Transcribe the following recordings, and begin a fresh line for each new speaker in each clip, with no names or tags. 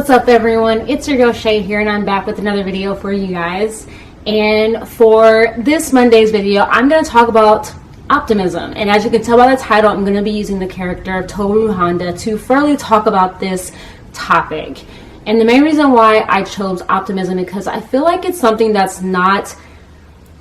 What's up everyone, it's your girl Shay here and I'm back with another video for you guys. And for this Monday's video, I'm going to talk about optimism. And as you can tell by the title, I'm going to be using the character of Tohru Honda to further talk about this topic. And the main reason why I chose optimism is because I feel like it's something that's not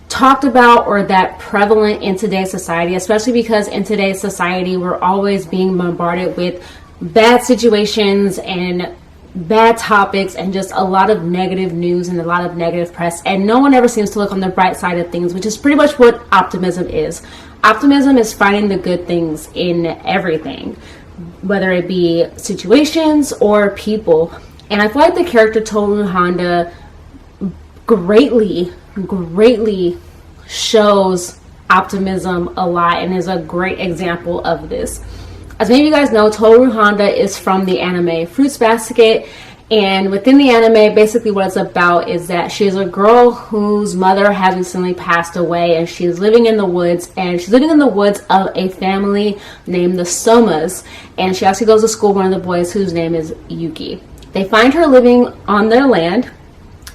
talked about or that prevalent in today's society, especially because in today's society we're always being bombarded with bad situations and bad topics and just a lot of negative news and a lot of negative press, and no one ever seems to look on the bright side of things, which is pretty much what optimism is. Optimism is finding the good things in everything, whether it be situations or people. And I feel like the character Tohru Honda greatly shows optimism a lot and is a great example of this. As many of you guys know, Tohru Honda is from the anime Fruits Basket, and within the anime, basically what it's about is that she is a girl whose mother has recently passed away, and she's living in the woods, and she's living in the woods of a family named the Somas, and she actually goes to school with one of the boys whose name is Yuki. They find her living on their land,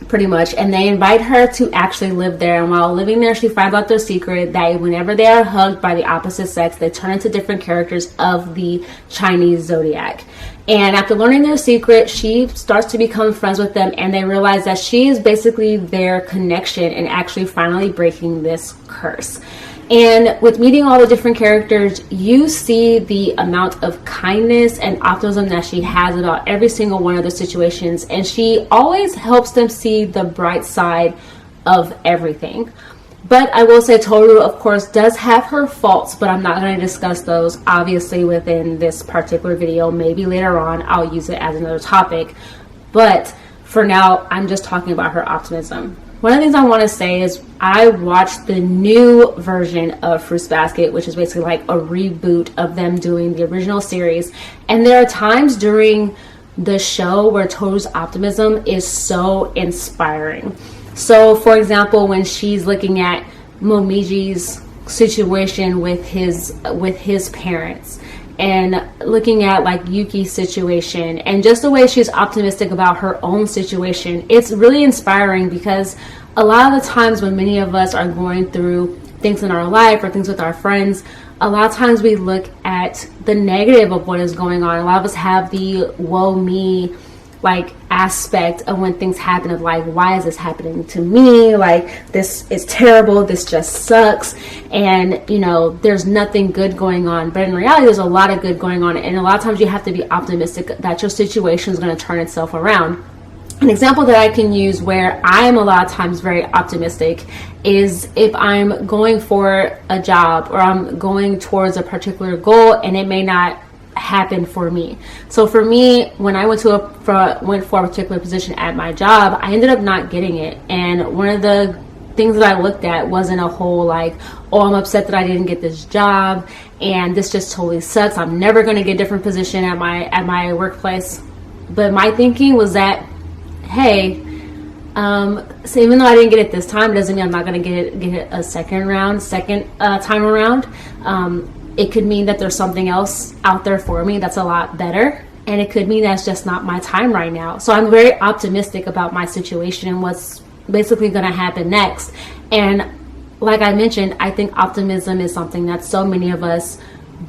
pretty much, and they invite her to actually live there. And while living there, she finds out their secret that whenever they are hugged by the opposite sex, they turn into different characters of the Chinese zodiac. And after learning their secret, she starts to become friends with them, and they realize that she is basically their connection and actually finally breaking this curse. And with meeting all the different characters, you see the amount of kindness and optimism that she has about every single one of the situations. And she always helps them see the bright side of everything. But I will say Tohru, of course, does have her faults, but I'm not going to discuss those, obviously, within this particular video. Maybe later on, I'll use it as another topic. But for now, I'm just talking about her optimism. One of the things I want to say is I watched the new version of Fruits Basket, which is basically like a reboot of them doing the original series. And there are times during the show where Tohru's optimism is so inspiring. So, for example, when she's looking at Momiji's situation with his parents, and looking at like Yuki's situation, and just the way she's optimistic about her own situation, it's really inspiring, because a lot of the times when many of us are going through things in our life or things with our friends, a lot of times we look at the negative of what is going on. A lot of us have the woe me like aspect of when things happen, of like, why is this happening to me? Like, this is terrible, this just sucks, and you know, there's nothing good going on. But in reality, there's a lot of good going on, and a lot of times you have to be optimistic that your situation is going to turn itself around. An example that I can use where I'm a lot of times very optimistic is if I'm going for a job or I'm going towards a particular goal and it may not happen for me. So for me, when I went for a particular position at my job, I ended up not getting it. And one of the things that I looked at wasn't a whole like, oh, I'm upset that I didn't get this job and this just totally sucks, I'm never going to get a different position at my workplace. But my thinking was that, hey, so even though I didn't get it this time, it doesn't mean I'm not going to get it a second time around. It could mean that there's something else out there for me that's a lot better. And it could mean that's just not my time right now. So I'm very optimistic about my situation and what's basically going to happen next. And like I mentioned, I think optimism is something that so many of us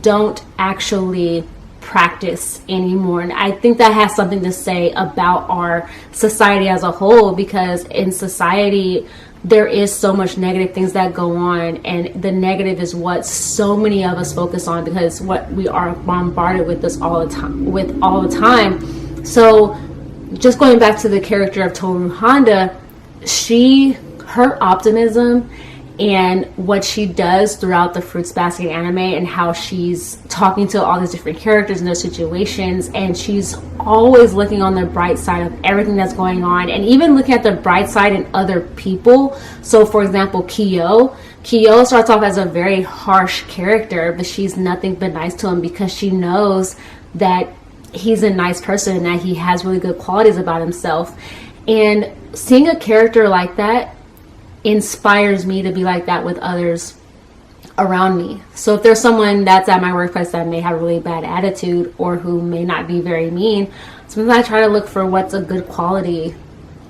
don't actually practice anymore. And I think that has something to say about our society as a whole, because in society, there is so much negative things that go on, and the negative is what so many of us focus on because what we are bombarded with this all the time. So just going back to the character of Tohru Honda, her optimism and what she does throughout the Fruits Basket anime, and how she's talking to all these different characters and their situations, and she's always looking on the bright side of everything that's going on, and even looking at the bright side in other people. So for example, Kyo starts off as a very harsh character, but she's nothing but nice to him because she knows that he's a nice person and that he has really good qualities about himself. And seeing a character like that inspires me to be like that with others around me. So if there's someone that's at my workplace that may have a really bad attitude or who may not be very mean, Sometimes I try to look for what's a good quality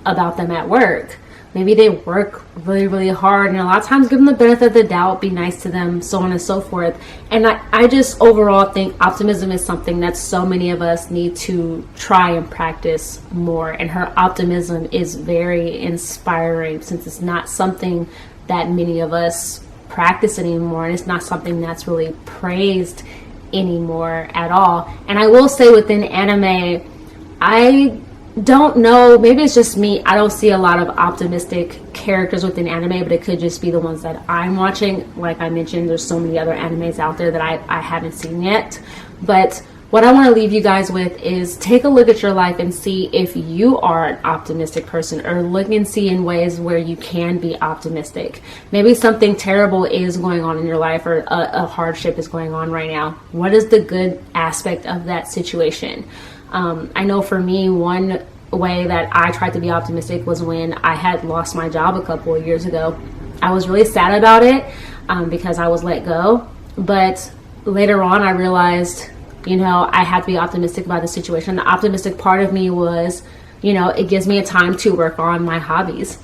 about them at work. Maybe they work really, really hard, and a lot of times give them the benefit of the doubt, be nice to them, so on and so forth. And I just overall think optimism is something that so many of us need to try and practice more. And her optimism is very inspiring, since it's not something that many of us practice anymore, and it's not something that's really praised anymore at all. And I will say, within anime, I don't know, maybe it's just me, I don't see a lot of optimistic characters within anime, but it could just be the ones that I'm watching. Like I mentioned, there's so many other animes out there that I haven't seen yet. But what I want to leave you guys with is take a look at your life and see if you are an optimistic person, or look and see in ways where you can be optimistic. Maybe something terrible is going on in your life, or a hardship is going on right now. What is the good aspect of that situation? I know for me, one way that I tried to be optimistic was when I had lost my job a couple of years ago. I was really sad about it because I was let go. But later on, I realized, I had to be optimistic about the situation. The optimistic part of me was, it gives me a time to work on my hobbies.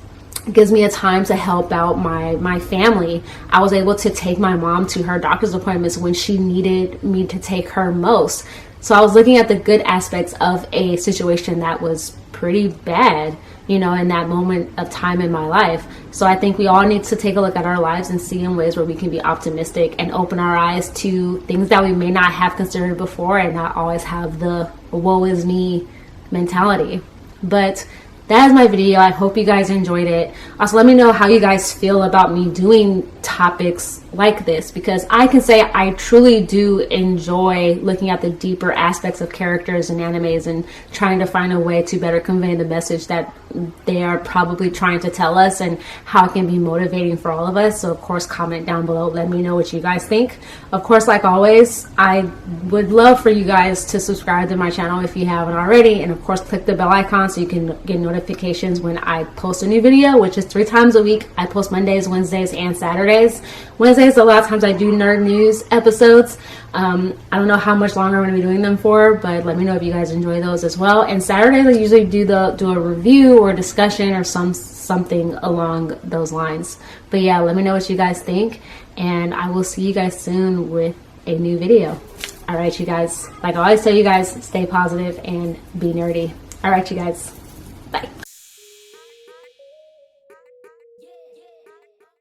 It gives me a time to help out my family. I was able to take my mom to her doctor's appointments when she needed me to take her most. So I was looking at the good aspects of a situation that was pretty bad, in that moment of time in my life. So I think we all need to take a look at our lives and see in ways where we can be optimistic and open our eyes to things that we may not have considered before, and not always have the woe is me mentality. But that is my video. I hope you guys enjoyed it. Also, let me know how you guys feel about me doing topics like this, because I can say I truly do enjoy looking at the deeper aspects of characters and animes, and trying to find a way to better convey the message that they are probably trying to tell us, and how it can be motivating for all of us. So of course, comment down below, let me know what you guys think. Of course, like always, I would love for you guys to subscribe to my channel if you haven't already, and of course click the bell icon so you can get notifications when I post a new video, which is 3 times a week. I post Mondays, Wednesdays, and Saturdays. Wednesdays, a lot of times I do nerd news episodes. I don't know how much longer I'm going to be doing them for, but let me know if you guys enjoy those as well. And Saturdays, I usually do a review or discussion or something along those lines. But yeah, let me know what you guys think, and I will see you guys soon with a new video. All right, you guys. Like I always tell you guys, stay positive and be nerdy. All right, you guys.